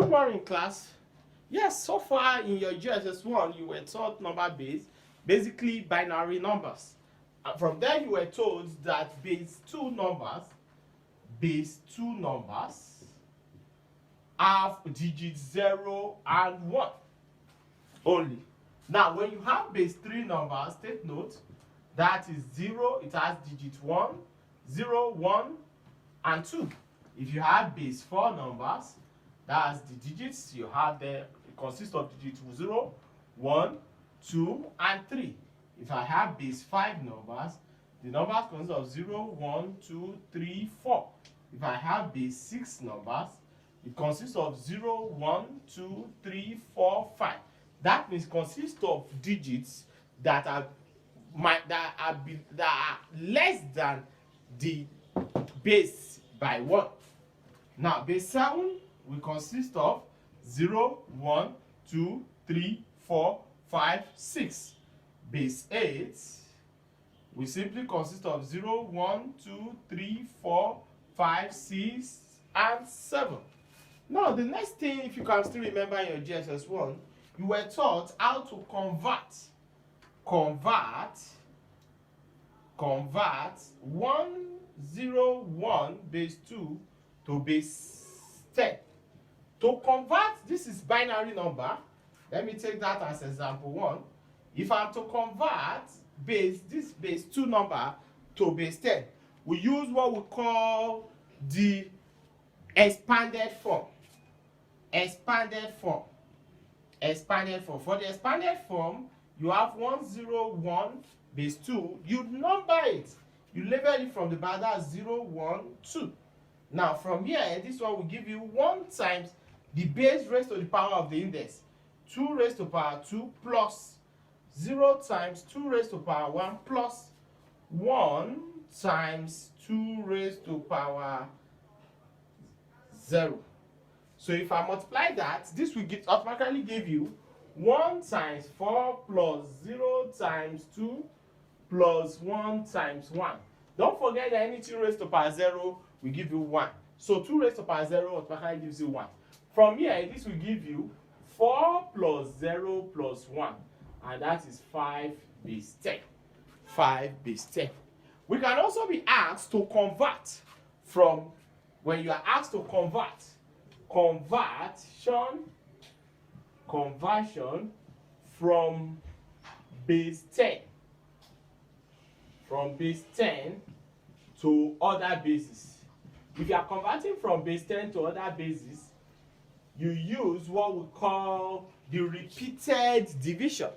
Good morning, class. Yes, so far in your GSS1, you were taught number base, basically binary numbers. And from there, you were told that base two numbers have digits 0 and 1 only. Now, when you have base 3 numbers, take note, that is 0, it has digit 1, 0, 1, and 2. If you have base 4 numbers, that's the digits you have there, it consists of digits 0, 1, 2, and 3. If I have base 5 numbers, the numbers consist of 0, 1, 2, 3, 4. If I have base 6 numbers, it consists of 0, 1, 2, 3, 4, 5. That means consists of digits that are less than the base by 1. Now, base 7 will consist of 0, 1, 2, 3, 4, 5, 6. Base 8 will simply consist of 0, 1, 2, 3, 4, 5, 6, and 7. Now, the next thing, if you can still remember in your GSS1, you were taught how to convert 101 base 2 to base 10. To convert, this is binary number. Let me take that as example 1. If I'm to convert this base 2 number to base 10, we use what we call the expanded form. For the expanded form, you have 101 base 2. You number it. You label it from the back, that's 0, 1, 2. Now, from here, this one will give you 1 times the base raised to the power of the index, 2 raised to power 2 plus 0 times 2 raised to power 1 plus 1 times 2 raised to power 0. So if I multiply that, this will automatically give you 1 times 4 plus 0 times 2 plus 1 times 1. Don't forget that anything raised to power 0 will give you 1. So 2 raised to power 0 automatically gives you 1. From here, this will give you 4 plus 0 plus 1. And that is 5 base 10. 5 base 10. We can also be asked to convert from, when you are asked to conversion from base 10. From base 10 to other bases. If you are converting from base 10 to other bases, you use what we call the repeated division.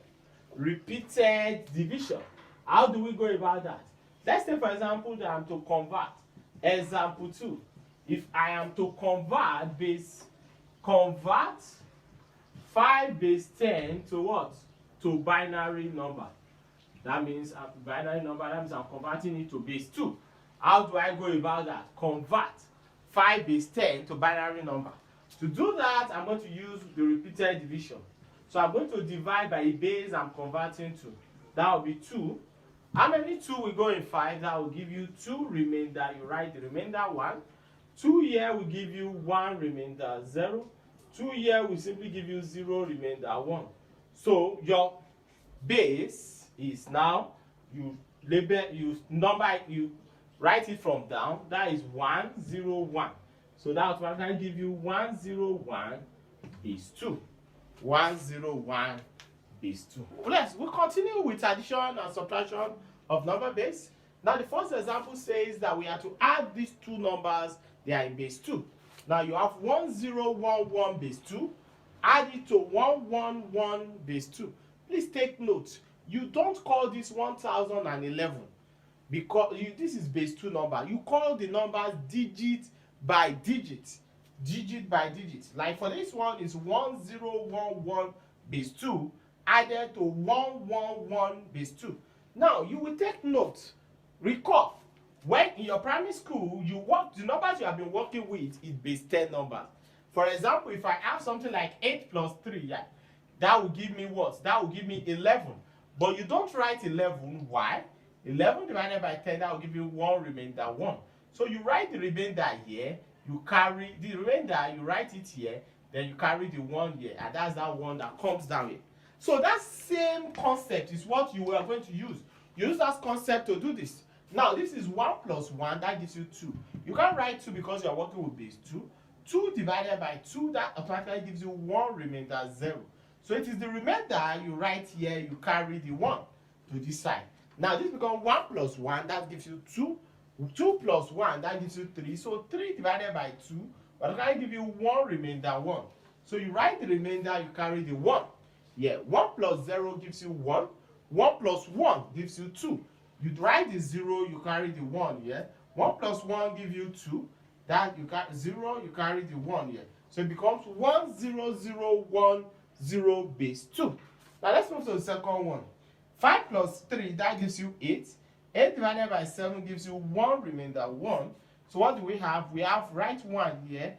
How do we go about that? Let's say, for example, that I'm to convert. Example 2. If I am to convert 5 base 10 to what? To binary number. That means binary number, that means I'm converting it to base 2. How do I go about that? Convert 5 base 10 to binary number. To do that, I'm going to use the repeated division. So I'm going to divide by a base I'm converting to. That will be 2. How many 2 will go in 5? That will give you 2 remainder. You write the remainder 1. 2 here will give you 1 remainder 0. 2 here will simply give you 0 remainder 1. So your base is now, you write it from down. That is 101. So that automatically give you 101 base 2. 101 base 2. We'll continue with addition and subtraction of number base. Now the first example says that we have to add these two numbers, they are in base 2. Now you have 1011 base 2, add it to 111 base 2. Please take note, you don't call this 1011 because this is base 2 number. You call the numbers digit by digit. Like for this one is 1011 base 2 added to 111 base 2. Now you will take note, recall, when in your primary school the numbers you have been working with is base 10 numbers. For example, if I have something like 8 plus 3, yeah, that will give me what? That will give me 11. But you don't write 11. Why? 11 divided by 10, that will give you 1 remainder 1. So you write the remainder here, you carry the remainder, you write it here, then you carry the 1 here, and that's that 1 that comes down here. So that same concept is what you are going to use. You use that concept to do this. Now this is 1 plus 1, that gives you 2. You can't write 2 because you are working with base 2. 2 divided by 2, that automatically gives you 1 remainder 0. So it is the remainder you write here, you carry the 1 to this side. Now this becomes 1 plus 1, that gives you 2. 2 plus 1, that gives you 3. So 3 divided by 2, but I give you 1 remainder 1. So you write the remainder, you carry the 1. Yeah, 1 plus 0 gives you 1. 1 plus 1 gives you 2. You write the 0, you carry the 1 here. 1 plus 1 gives you 2. That you carry 0, you carry the 1 here. So it becomes 1 0 0 1 0 base 2. Now let's move to the second one. 5 plus 3, that gives you 8. 8 divided by 7 gives you 1 remainder 1. So what do we have? We have write 1 here.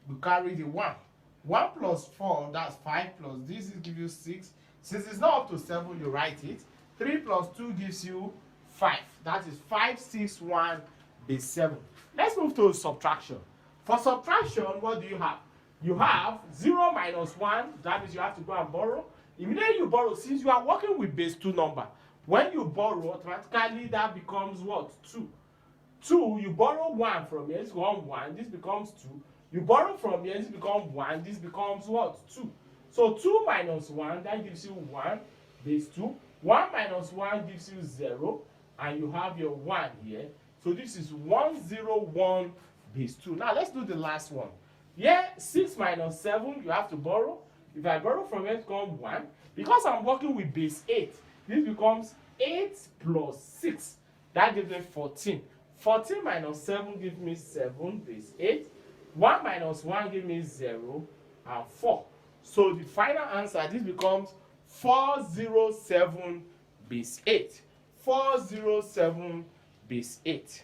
We carry the 1. 1 plus 4, that's 5 plus this gives you 6. Since it's not up to 7, you write it. 3 plus 2 gives you 5. That is 5 6 1 base 7. Let's move to subtraction. For subtraction, what do you have? You have 0 minus 1. That means you have to go and borrow. Immediately you borrow, since you are working with base 2 number, when you borrow, automatically that becomes what? 2. 2, you borrow 1 from here, this becomes 1, this becomes 2. You borrow from here, this becomes 1, this becomes what? 2. So 2 minus 1, that gives you 1, base 2. 1 minus 1 gives you 0, and you have your 1 here. So this is 1 0 1 base 2. Now let's do the last one. Here, 6 minus 7, you have to borrow. If I borrow from here, it becomes 1. Because I'm working with base 8, this becomes 8 plus 6. That gives me 14. 14 minus 7 gives me 7 base 8. 1 minus 1 gives me 0 and 4. So the final answer, this becomes 407 base 8. 407 base 8.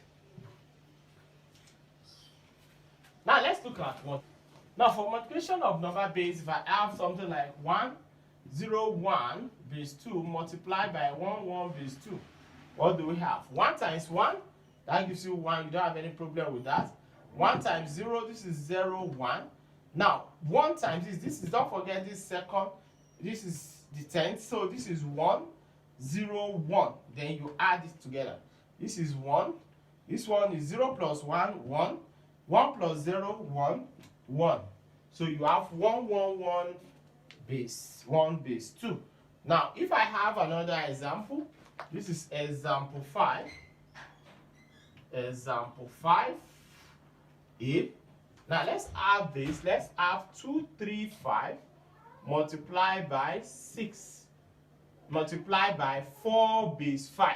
Now let's look at what. Now for multiplication of number base, if I have something like 1 0 1 base 2 multiplied by 1 1 base 2, what do we have? 1 times 1, that gives you 1. You don't have any problem with that. 1 times 0, this is 0 1. Now 1 times this is, don't forget this second, this is the 10th, so this is 1 0 1. Then you add it together. This is 1. This one is 0 plus 1 1. 1 plus 0 1 1. So you have 1 1 1 base 1 base 2. Now if I have another example, this is example 5. Example 5a. Now let's add this. Let's have 2 3 5 multiplied by 6 multiplied by 4 base 5.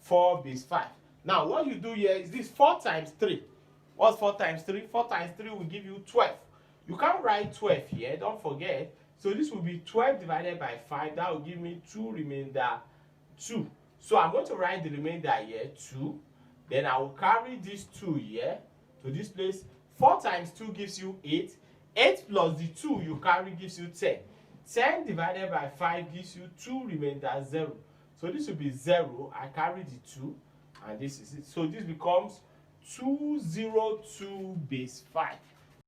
4 base 5. Now what you do here is this 4 times 3. What's 4 times 3? 4 times 3 will give you 12. You can't write 12 here, don't forget. So this will be 12 divided by 5. That will give me 2 remainder 2. So I'm going to write the remainder here, 2. Then I will carry this 2 here to this place. 4 times 2 gives you 8. 8 plus the 2 you carry gives you 10. 10 divided by 5 gives you 2 remainder 0. So this will be 0. I carry the 2, and this is it. So this becomes 202 base 5.